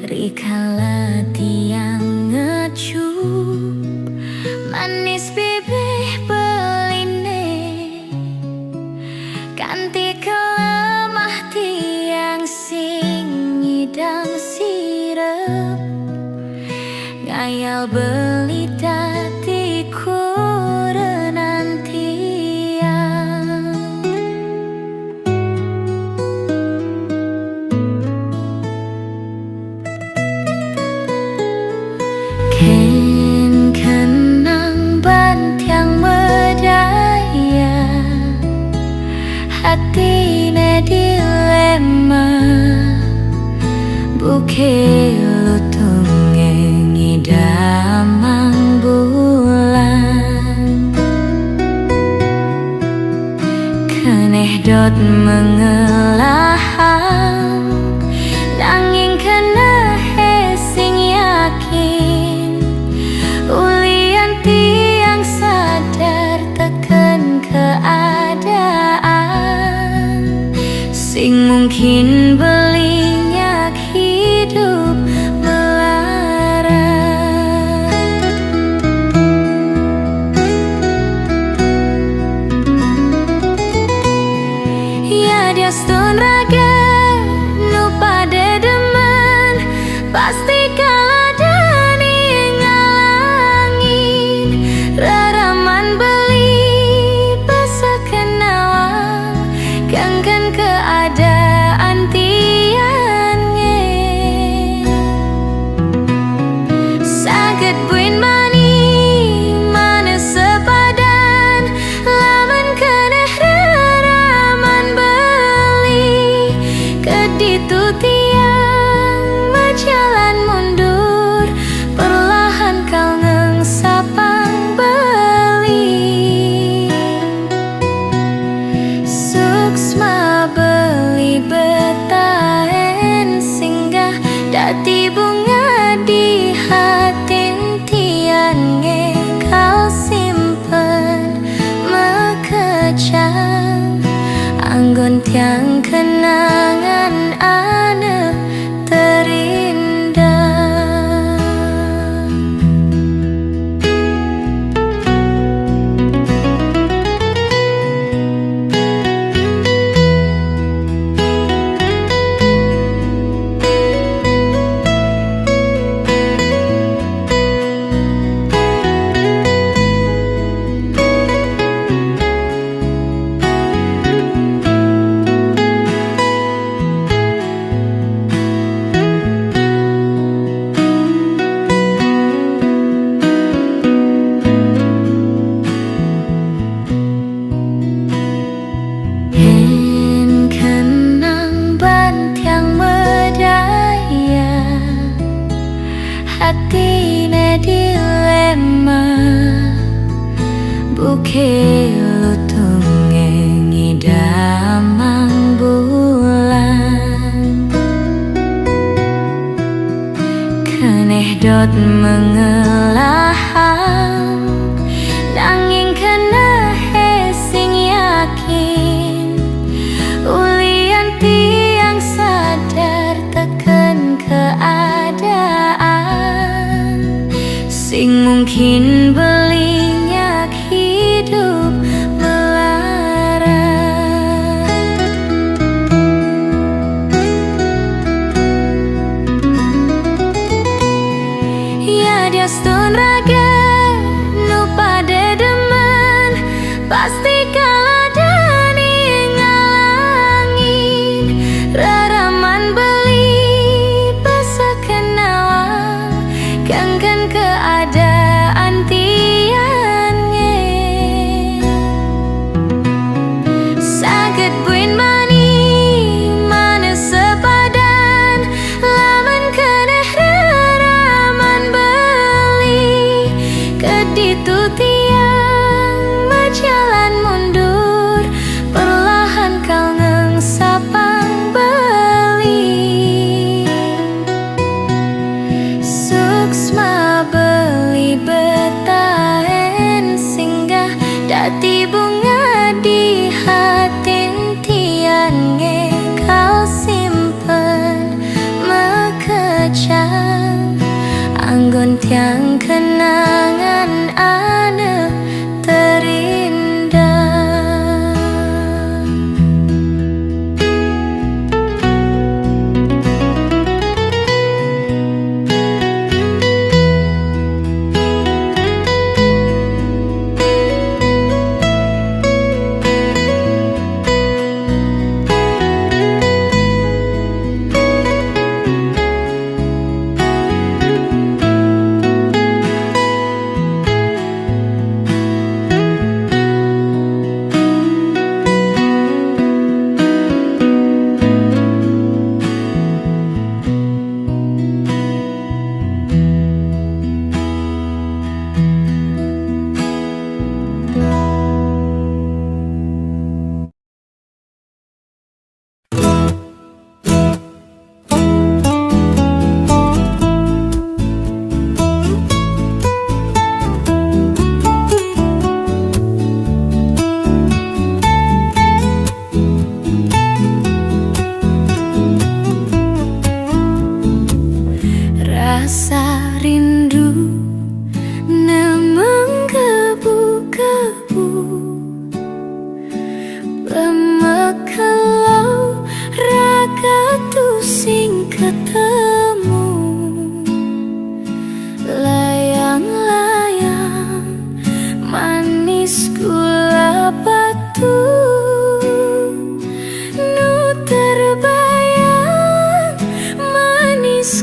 Rikala tiang ngecup manis bibih beline, kanti kelemah tiang sing ngidam sirep, ngayal belita di kurenan tiang. Ken kenang bantiang medaya, hatine dilema, buke lutunge ngidamang bulan. Keneh dot mengelahang, nanging keneh sing yakin, ulian tiang sadar tekan keadaan, sing mungkin belinyak hidup melarat. Ya dia stun raga nu pada demen, pasti kalah dani ngalangin raraman beli basa kenawang, ganggan keadaan tian nge. Saged buin mani mana sepadan, laman keneh raraman beli, keditu tiang berjalan mundur, perlahan kau ngengsapang beli. Suksma beli betahen singgah dati bunga di hatin tian nge, kau simpen mekecang anggon tiang kenangan ane terindah. Hen kenang bantiang medaya, hatine dilema, buke lutunge ngidamang bulan. Keneh dot mengelahang, nanging keneh sing yakin, ulian tiang sadar tekan keadaan, sing mungkin belinyak hidup melarat. Ya dia stun raga nu pada demen, pasti kalah dani ngalangin raraman beli basa kenawang, ganggan keadaan tian nge. Saged buin mani mana sepadan, laman keneh raraman beli, tiang kenangan ane terindah. Rasa rindu menggebu-gebu, bemekalau raga tu sing ketemu. Layang-layang manis gula batu, nu terbayang manis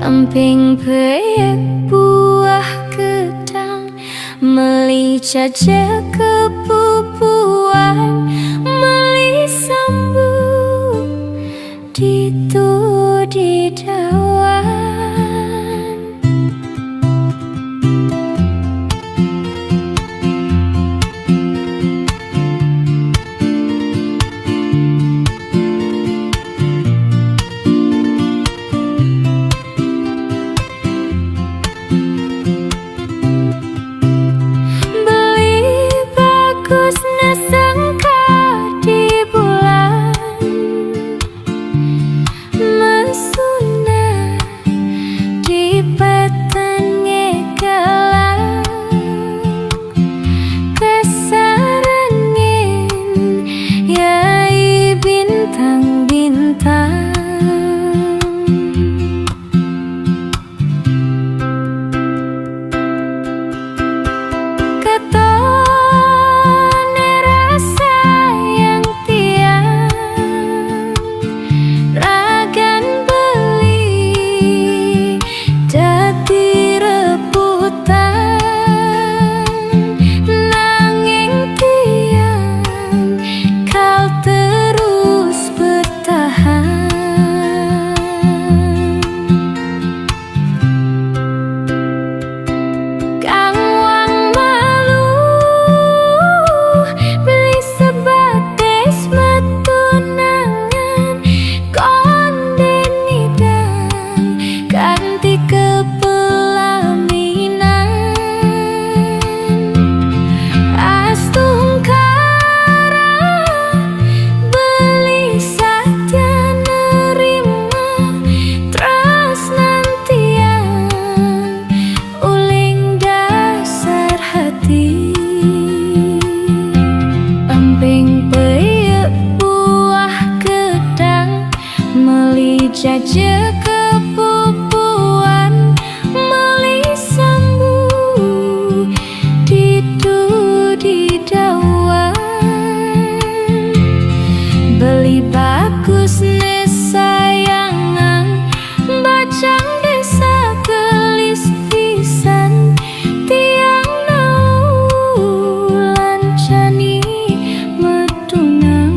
Emping peyek buah gedang, meli jajah kepupuan, meli sambu ditu didawan. Jajah kepupuan, meli sambu ditu didawan. Beli bagus ne sayangan, bacang desa gelis pisan, tiang nau lancani metunangan.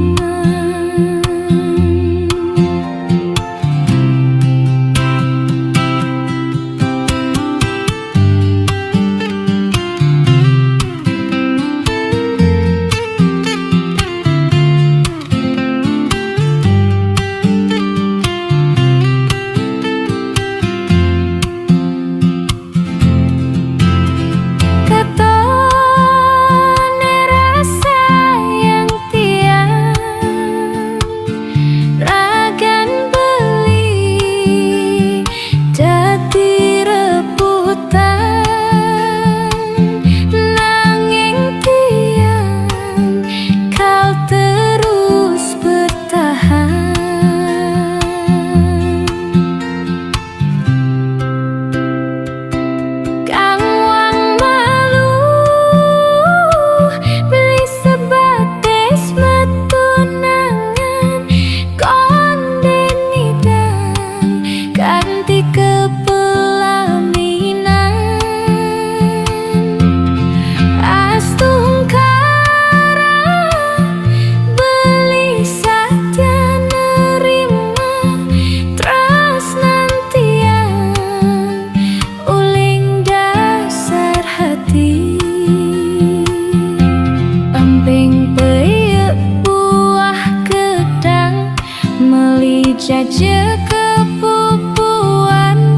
Jajah kepupuan,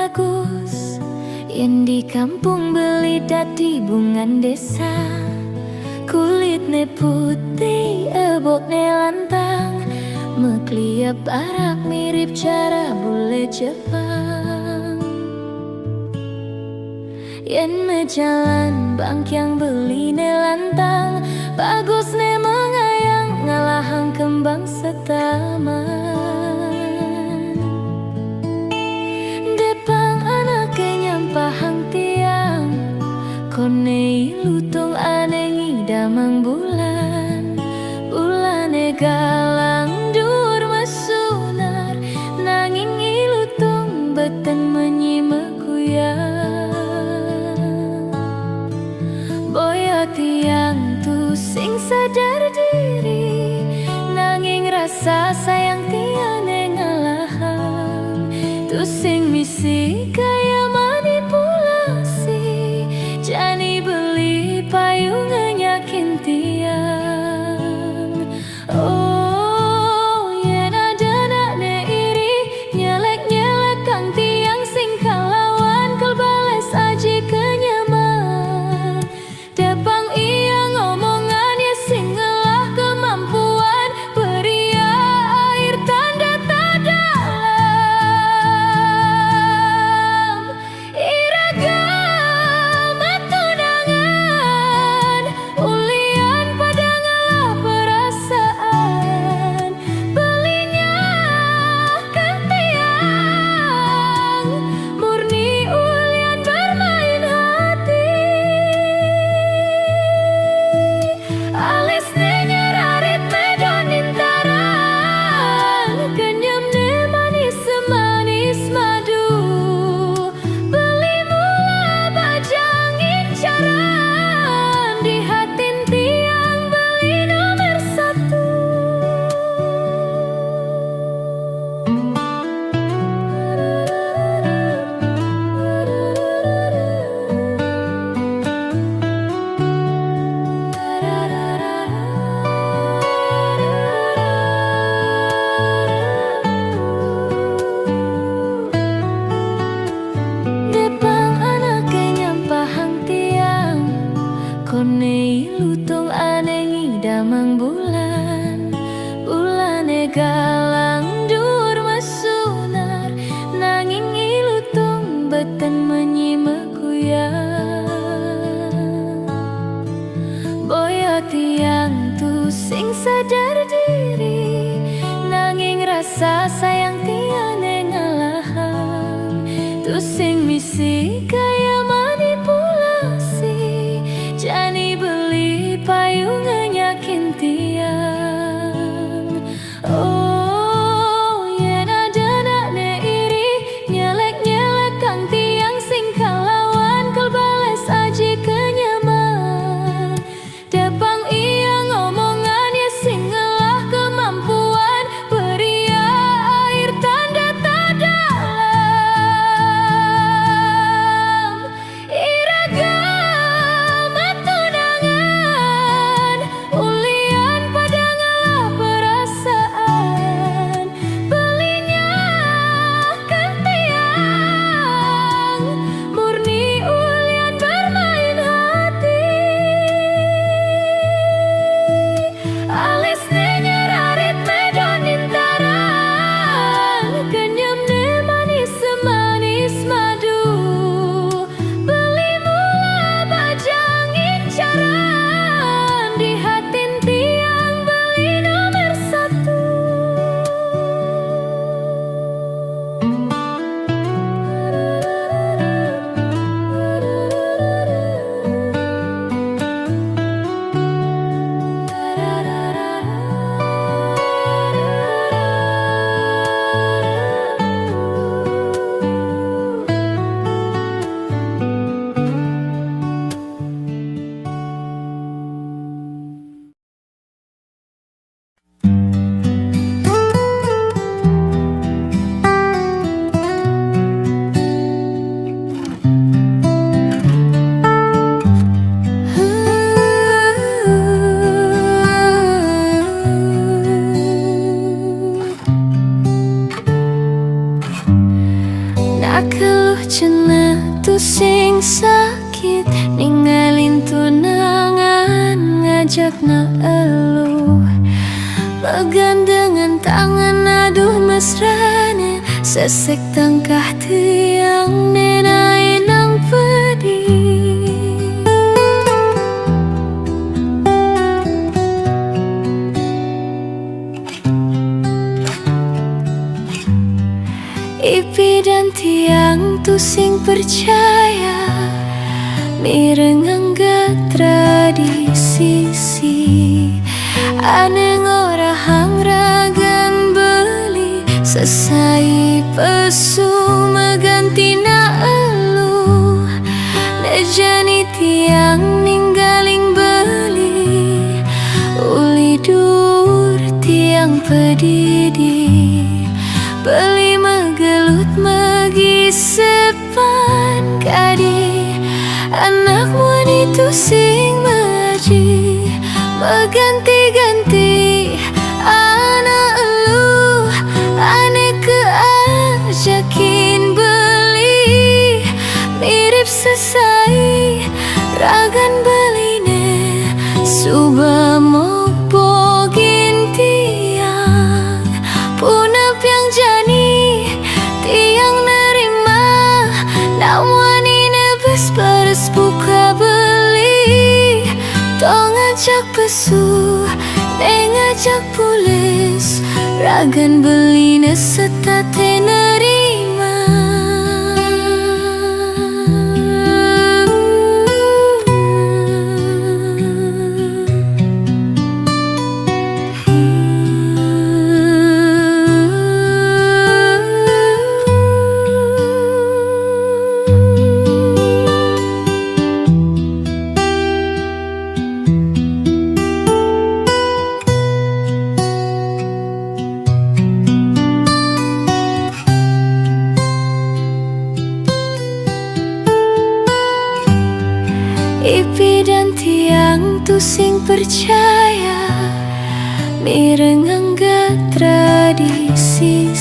bagus yen di kampung beli dadi bungan desa. Kulitne putih, ebokne lantang, mekliap arak mirip cara bule Jepang. Yen mejalan bangkyang beline lantang, bagusne mengayang ngalahang kembang setaman. Depang anake nyampahang tiang, kone lutung anengi damang bulan. Bulane galang dur masunar, nanging ilutung beten menyimak kuyang. Boyo tiang tu sing sadar diri, nanging rasa sayang tiane ngalahang. Tu sing misi kaya manipulasi, jani beli payung nyakin tiang. Oh, yen ada nakne iri, nyelek-nyelek kang tiang sing kalawan kelbales aji kenyaman. Depang iya ngomongannya sing ngelah kemampuan, beria air tanda tak dalam. Iragam tunangan, ulian pada ngalah perasaan. Belinya kan tiang, murni ulian bermain hati. Alisne nyerarit medon intaran, kenyamne manis semanis madu. Beli mula bajang incaran, di hatin tiang beli nomor satu. Depang anake nyampahang tiang, kone lutung anengi damang bulan. Bulane galang dur masunar, nanging ilutung beten menyimak kuyang. Boyo tiang tu sing sadar diri, nanging rasa sayang tiane ngalahang. Tu sing misi kaya manipulasi, jani beli payung nyakin tiang. Oh, yen ada nakne iri, nyelek-nyelek kang tiang sing kalawan kelbales aji kenyaman. Depang iya ngomongannya sing ngelah kemampuan, beria air tanda tak dalam. cenah tu sing sakit, ninggalin tunangan ngajak na elu. Pegandengan tangan aduh mesrane, sesek tangkah tiang nenai nang pedih. Ipi dan tiang tu sing percaya, mireng angga tradisi. Aneng ora hangragan beli, sesai pesu meganti na elu. Nejani tiang ninggaling beli, uli dur tiang pedidi. Beli megelut megi sepan kadi, anak wanita sing maji mengganti-ganti anak elu. Ane keajakin beli, mirip sesai ragan beline. Suba mau bogin tiang, punap yang jani tiang nerima. Namun ini bes bares buka beli, tong ngajak pesu, neng ngajak pulis, ragan beline setate nerima. Ipi dan tiang tu sing percaya, mireng angga tradisi.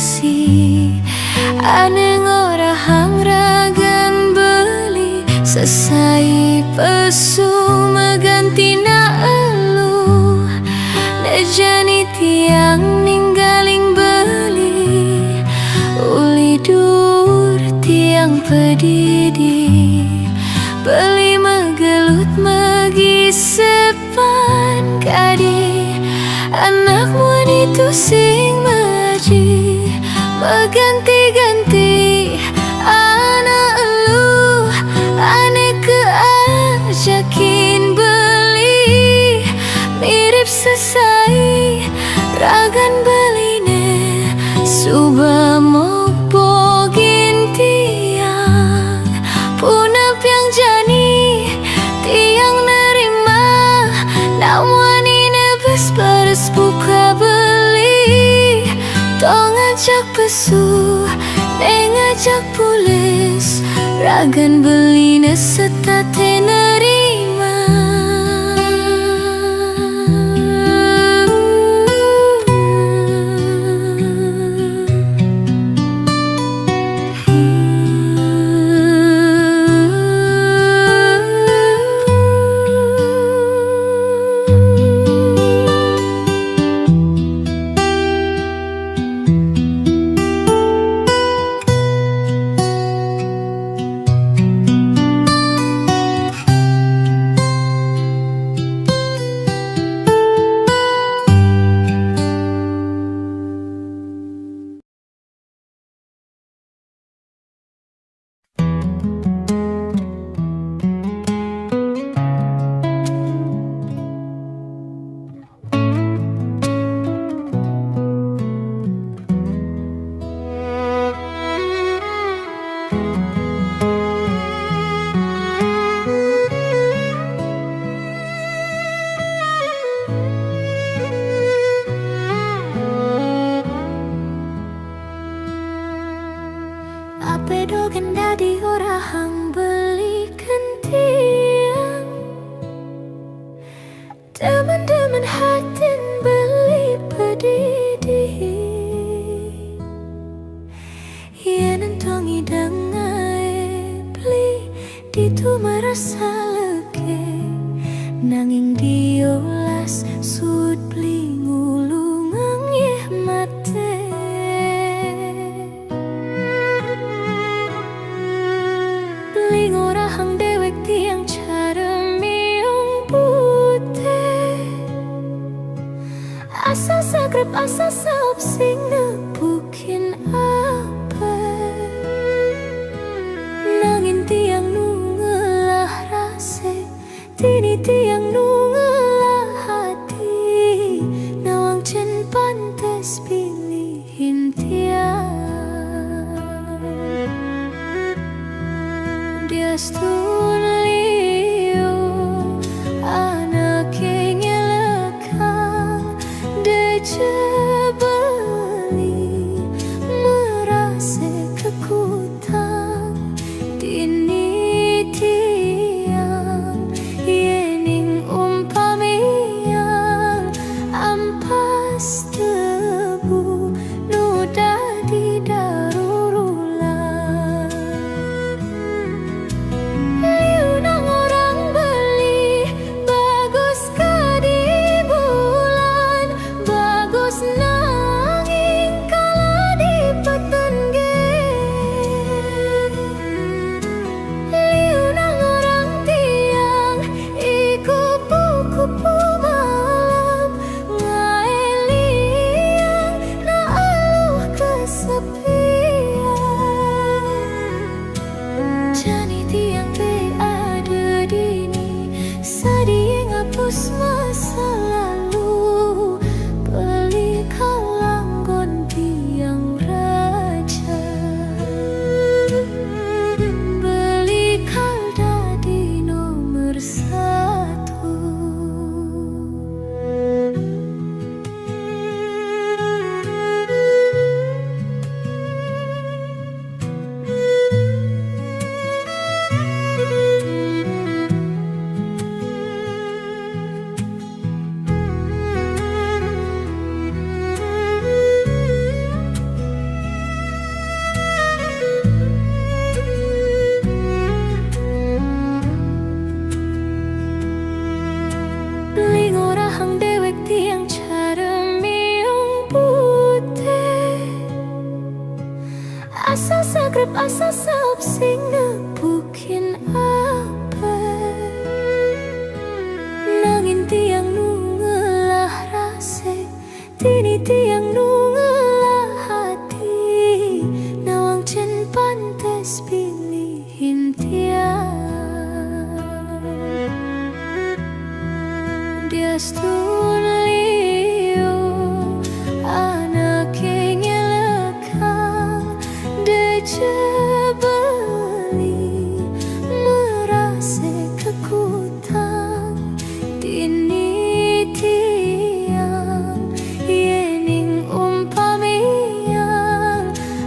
Aneng ora hangragan beli, sesai pesu meganti na elu. Nejani tiang ninggaling beli, uli dur tiang pedidi. Beli megelut megi sepan kadi, anak wanita sing maji mengganti-ganti anak elu. Ane keajakin beli, mirip sesai ragan beline. Suba mau bogin tiang, punap yang jani tiang nerima. Namun ini bes bares buka beli, tong ngajak pesu, neng ngajak pulis, ragan beline setate nerima. Teman-teman hatin beli pedidi, ia nentongi dengai rasa lege nanging diolas sud beli ngulungang yeh mate. Beli ngorahang dewek tiang cara miung putih. Asa sagrep asa saop sing nepukin apa. Nangin tiang nungelah rase, tini tiang nungelah hati. Nawang cen pantes pilihin tiang. Dia stulio anak yang lekang dejebeli merasa kekutang dini tiang yening umpamiang ampas tebu nuda di darurulan. Liunang orang beli bagus ka di bulan, bagus nanging kala di petengge. Liunang orang tiang ikupu-kupu malam ngaeliang na aluh kesepian. Jani tiang be ada dini sadi ngapus masa lalu. Beli kalanggon tiang raja, beli kalda di nomor satu. Beli ngorahang dewek tiang cara miung putih. Asa sagrep asa saop sing nepukin apa. Nangin tiang nungelah rase, tini tiang nungelah hati. Nawang cen pantes pilihin tiang. Dia stulio anak yang lekang dejebeli merasa kekutang dini tiang yening umpamiang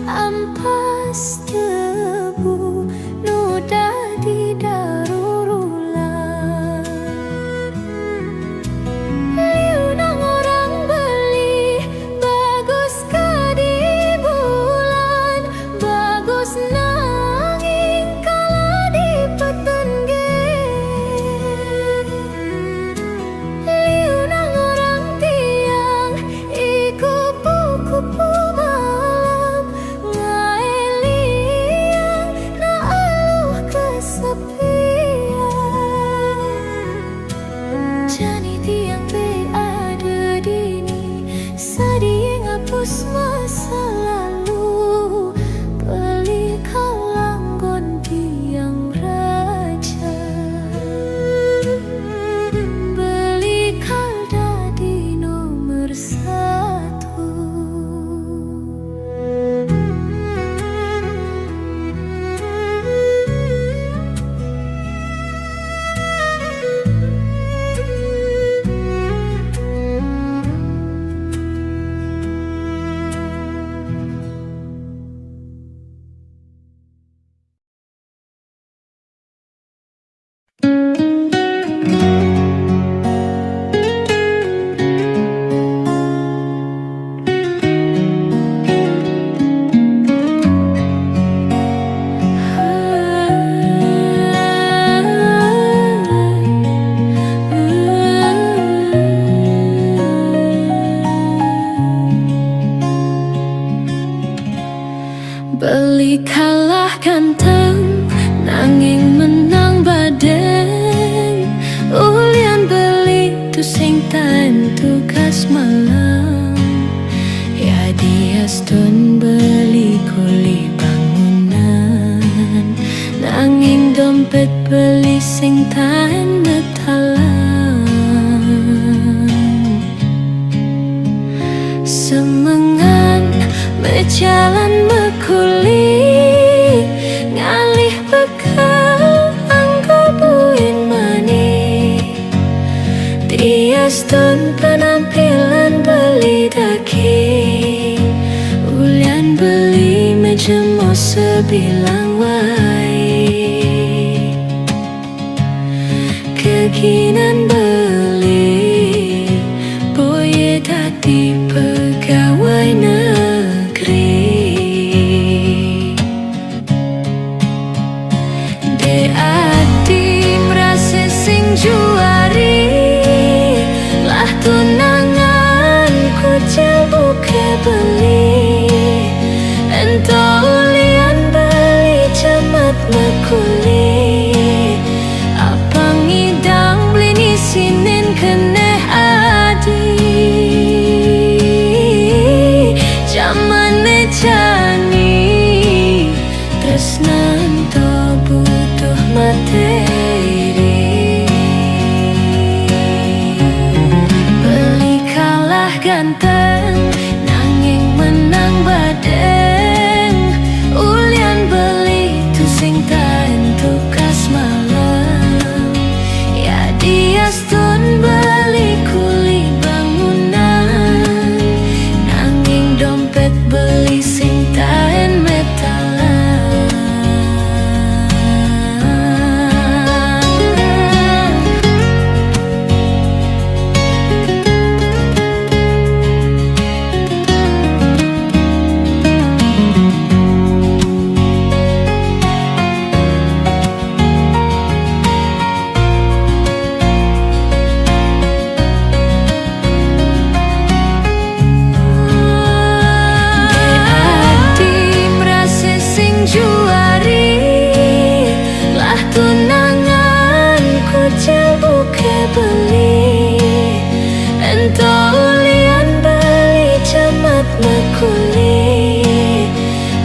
ampas tebu nuda di darurulan. singtain tugas malam. Ya dia stun beli kuli bangunan, nanging dompet beli singtain metalan. Semengan berjalan mekuli, ngalih bekal anggo buin mani. Dia stun penampilan beli daging, ulian beli mejemo sebilang wae. Keginan beli boye dadi pegawai negeri. De adi merasa sing juari, lah tunangan kucel buke beli. Ento ulian beli cemat mekuli, abang idang beli nisinin kene adi. Jamane jani tresnan to butuh materi. Beli kalah ganteng, nanging menang badeng. Ulian beli tu sing taen tugas malam. Ya dia stun beli kuli bangunan, nanging dompet beli sing taen metalan.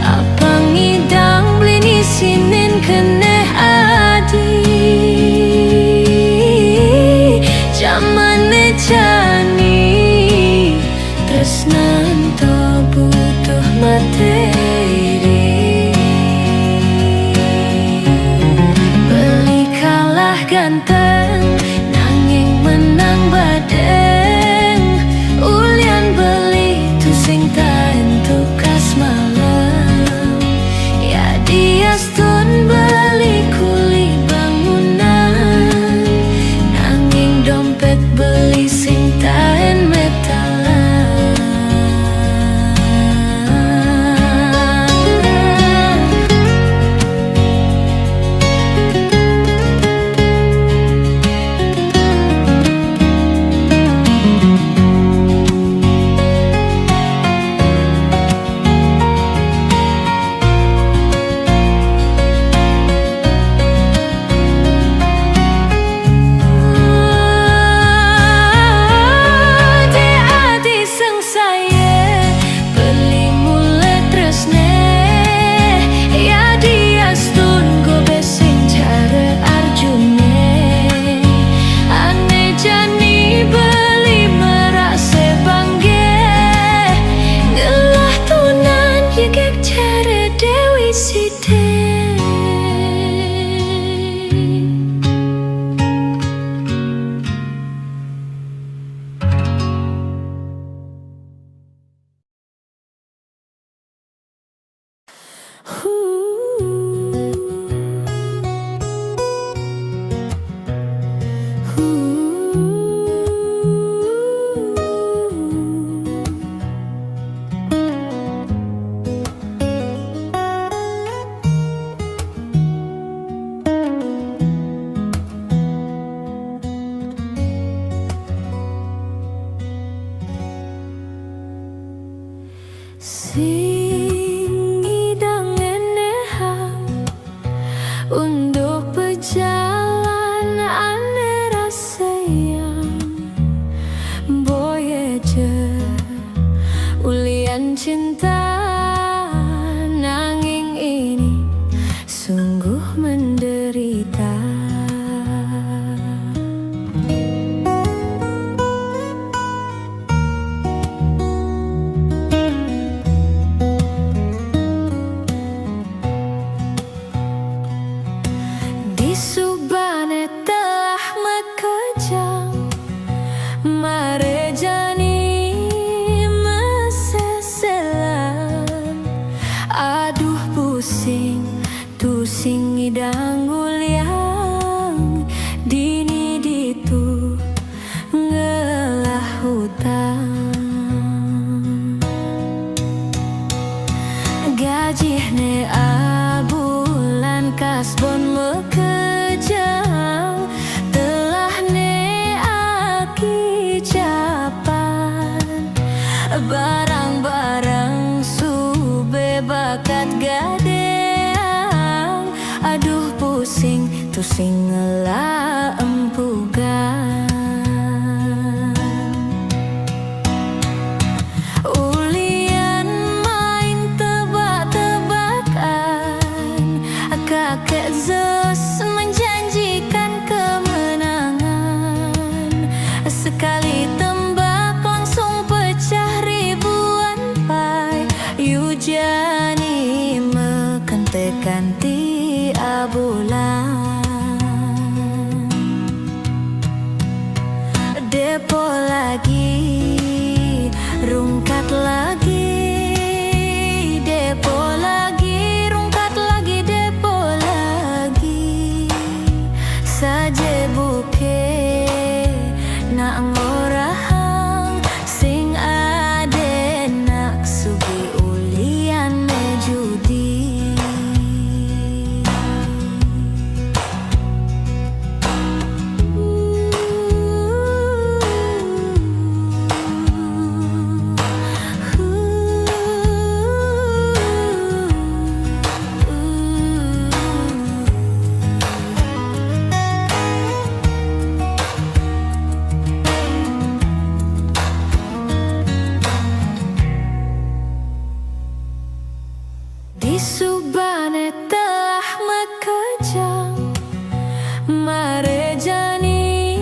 Abang idang beli nisinin kene adi. Jamane jani tresnan to butuh materi. Beli kalah ganteng, nanging menang badeng. Ulian beli tu sing taen tugas malam. Ya dia stun beli kuli bangunan, nanging dompet beli sing taen metalan. Sing idang eneham untuk berjalan ane rasayang cinta, nanging ini sungguh menderita. Di subane telah mekejang marejani meseselan. Aduh pusing tusing idang uliang dini ditu ngelah hutang. Gajihne abulan kasbon mekejang telah ne aki capan. Barang-barang sube bakat gadeang. Aduh pusing tusing ngelah empugan. Ulian main tebak-tebakan, kakek Zeus menjanjikan kemenangan. Sekali tembak langsung pecah ribuan pai. Yujani mekentekan ti abulan. Depo lagi, rungkat lagi, depo lagi, rungkat lagi, depo lagi. Saje buke nak ngorahang sing ade nak sugi ulian mejudi. Di subane telah mekejang marejani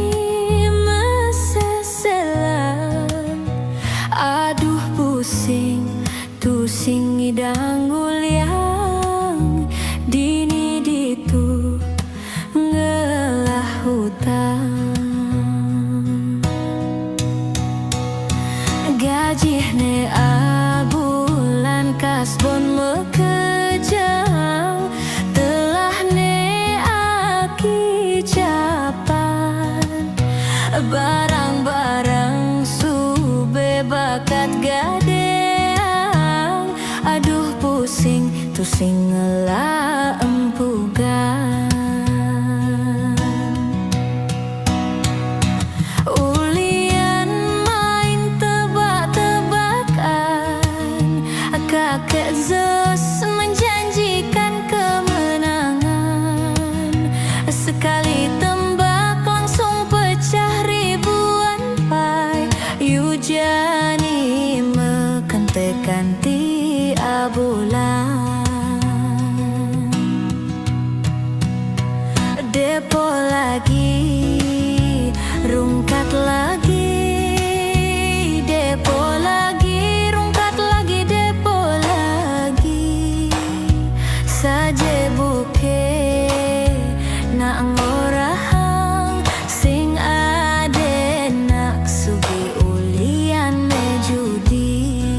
meseselan. Aduh pusing tusing idang uliang dini ditu ngelah hutang. Gajihne abulan kasbon mekejang telah ne aki capan. Barang-barang sube bakat gadeang. Aduh pusing tusing ngelah empugan. Ulian main tebak-tebakan, kakek Zeus menjanjikan kemenangan. Sekali tembak langsung pecah ribuan pai. Yujani mekentekan ti abulan. Depo lagi, rungkat lagi, depo lagi, rungkat lagi, depo lagi. Saje buke nak ngorahang sing ade nak sugi ulian mejudi.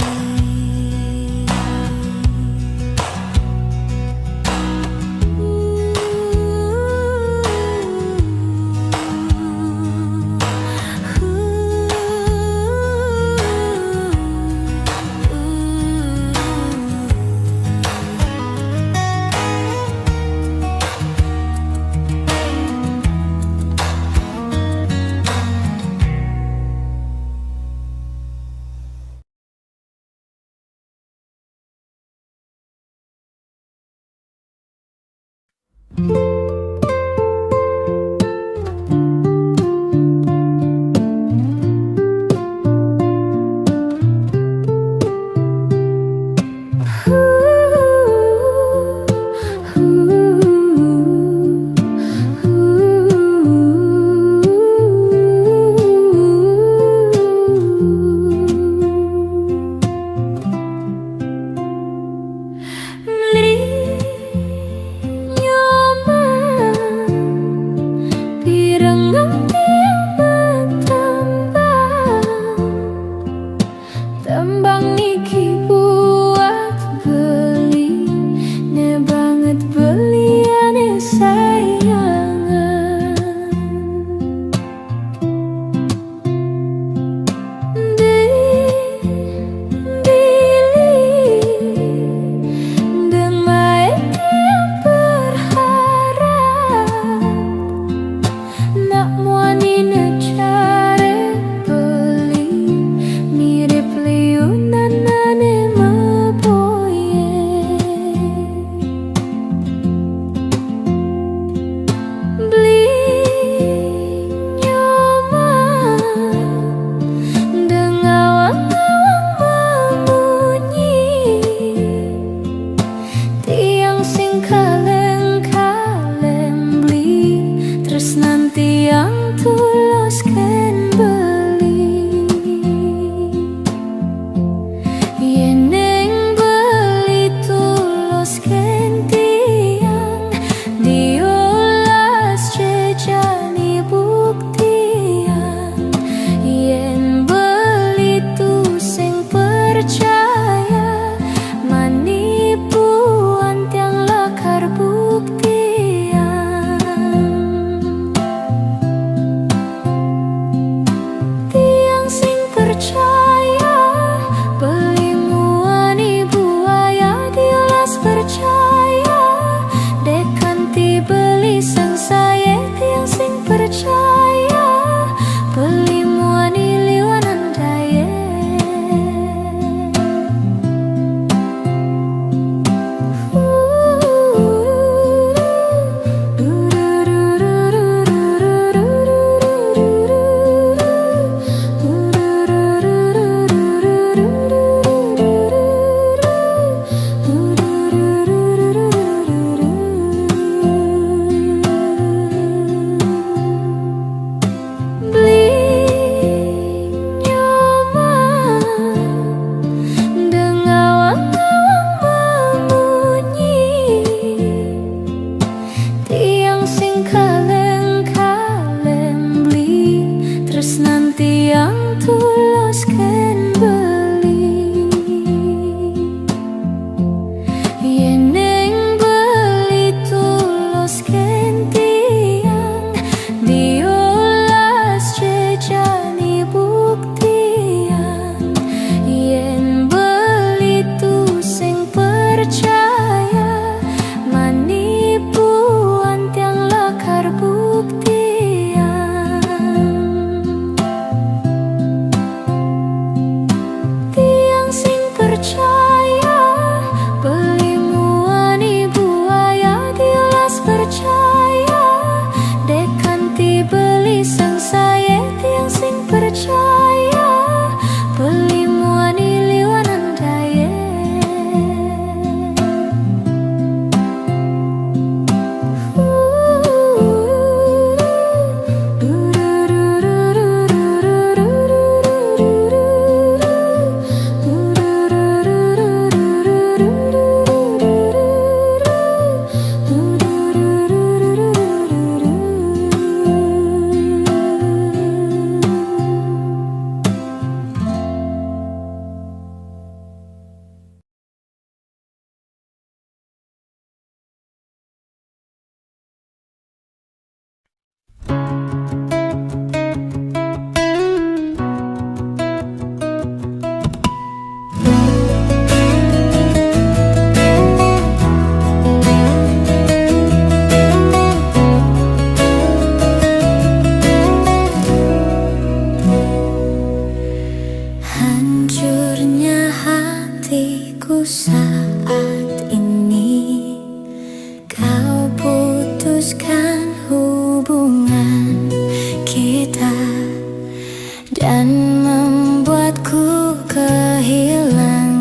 dan membuatku kehilangan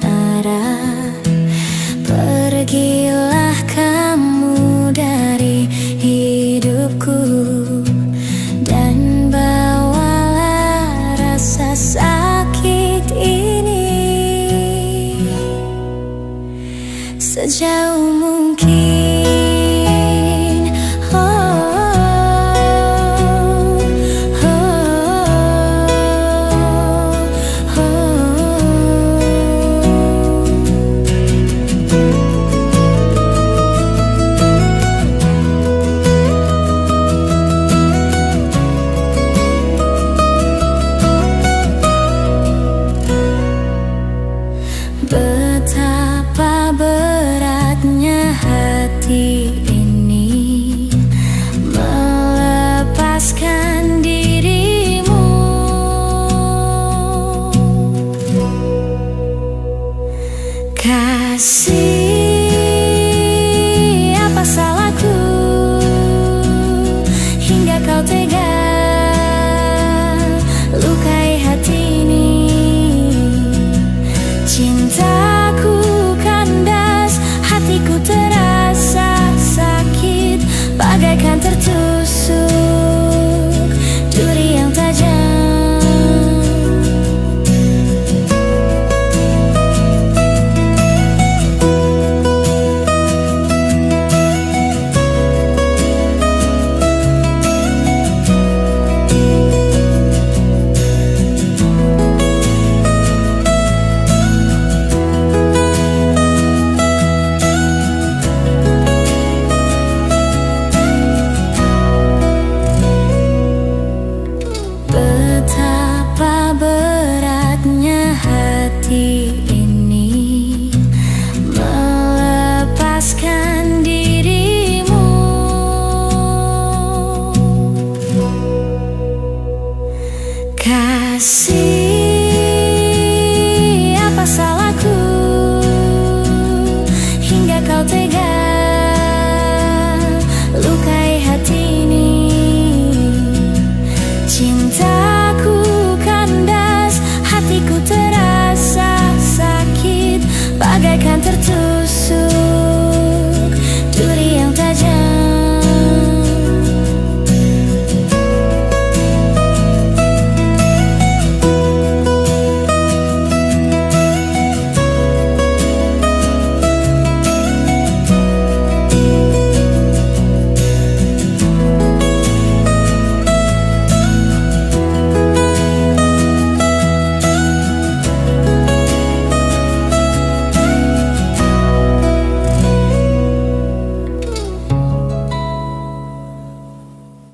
arah. Pergilah kamu dari hidupku dan bawalah rasa sakit ini sejauh mungkin. Betapa beratnya hati ini melepaskan dirimu. Kasih, apa salahku hingga kau tega lukai hati ini? Cintaku kandas, hatiku terasa sakit bagaikan